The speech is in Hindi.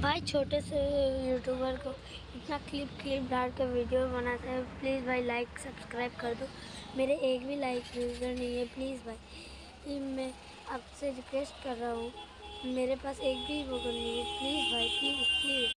भाई छोटे से यूट्यूबर को इतना क्लिप डाल कर वीडियो बनाते हैं। प्लीज़ भाई लाइक सब्सक्राइब कर दो। मेरे एक भी लाइक व्यूज़र नहीं है। प्लीज़ भाई मैं आपसे रिक्वेस्ट कर रहा हूँ, मेरे पास एक भी वो नहीं है। प्लीज़ भाई, प्लीज़ प्लीज़।